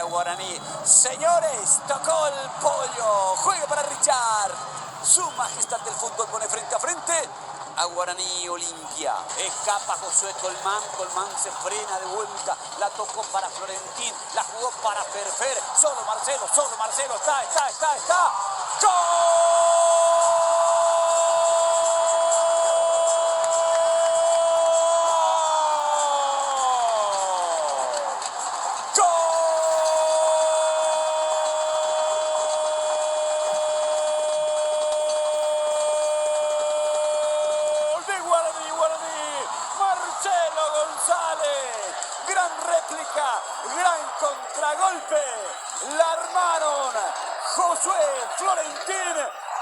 Guaraní. Señores, tocó el pollo. Juega para Richard. Su majestad del fútbol pone frente a frente a Guaraní Olimpia. Escapa Josué Colmán. Colmán se frena de vuelta. La tocó para Florentín. La jugó para Ferfer. Solo Marcelo. Está. ¡Gol! Gran réplica, gran contragolpe, la armaron Josué Florentín,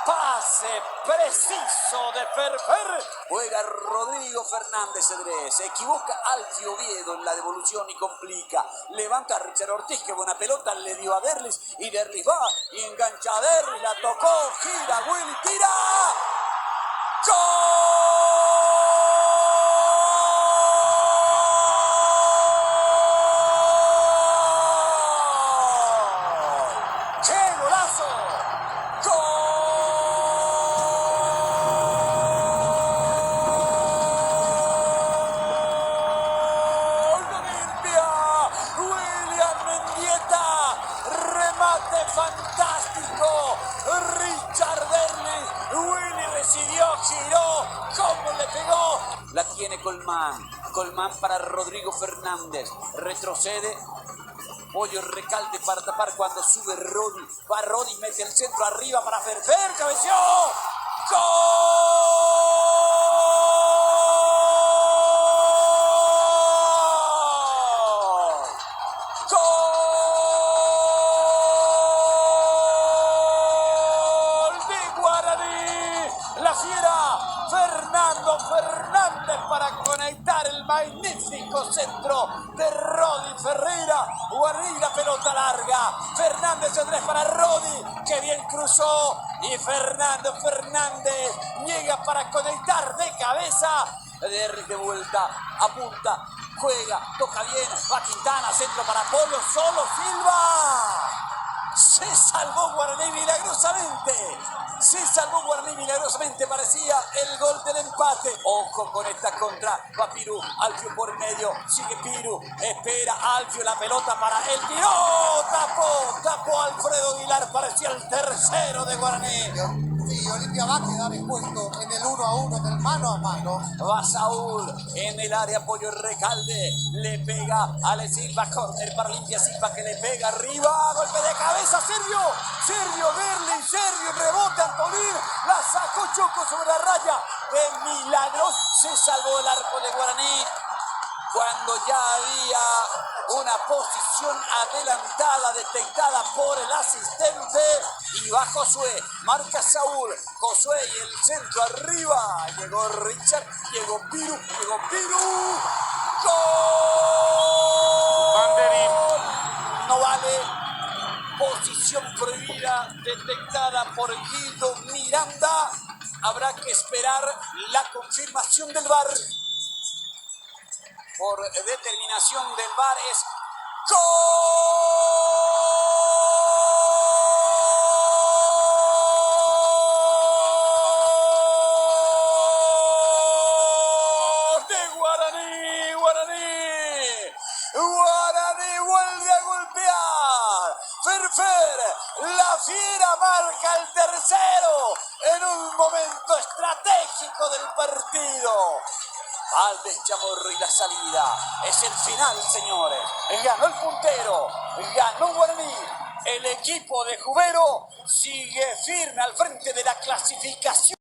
pase preciso de Ferfer. Juega Rodrigo Fernández Cedrés, se equivoca Alfio Oviedo en la devolución y complica. Levanta a Richard Ortiz, que buena pelota le dio a Derlis, y Derlis va y engancha a Derlis, la tocó, gira, Willy, tira. ¡Gol! Fantástico, Richard Derlis, Willy recibió, giró, cómo le pegó, la tiene Colmán para Rodrigo Fernández, retrocede, Pollo Recalde para tapar cuando sube Rodi, va Rodi, mete el centro arriba para Ferfer, cabeció, ¡gol! La fiera, Fernando Fernández para conectar el magnífico centro de Rodi Ferreira. Guaraní, la pelota larga. Fernández Cedrés para Rodi, que bien cruzó. Y Fernando Fernández llega para conectar de cabeza. De vuelta, apunta, juega, toca bien. Va Quintana, centro para Polo, solo Silva. Se salvó Guaraní milagrosamente. Parecía el gol del empate. Ojo con esta contra. Va Piru, Alfio por el medio. Sigue Piru, espera Alfio, la pelota para él. ¡Tiró! Tapó Alfredo Aguilar. Parecía el tercero de Guaraní. Sí, Olimpia va a quedar expuesto en el 1-1, en el mano a mano. Va Saúl en el área, Pollo Recalde, le pega a Ale Silva, córner para Olimpia, Silva que le pega arriba, golpe de cabeza, Sergio Derlis, rebote Antolín, la sacó Choco sobre la raya, de milagros se salvó el arco de Guaraní. Cuando ya había una posición adelantada detectada por el asistente, y va Josué, marca Saúl, Josué y el centro arriba, llegó Richard, llegó Piru, ¡gol! Banderín. No vale, posición prohibida detectada por Guido Miranda, habrá que esperar la confirmación del VAR. Por determinación del VAR es ¡gol! De Guaraní. Guaraní vuelve a golpear. Ferfer, la fiera marca el tercero en un momento estratégico del partido. Alves Chamorro y la salida. Es el final, señores. Ganó el puntero. Ganó Guaraní. El equipo de Jubero sigue firme al frente de la clasificación.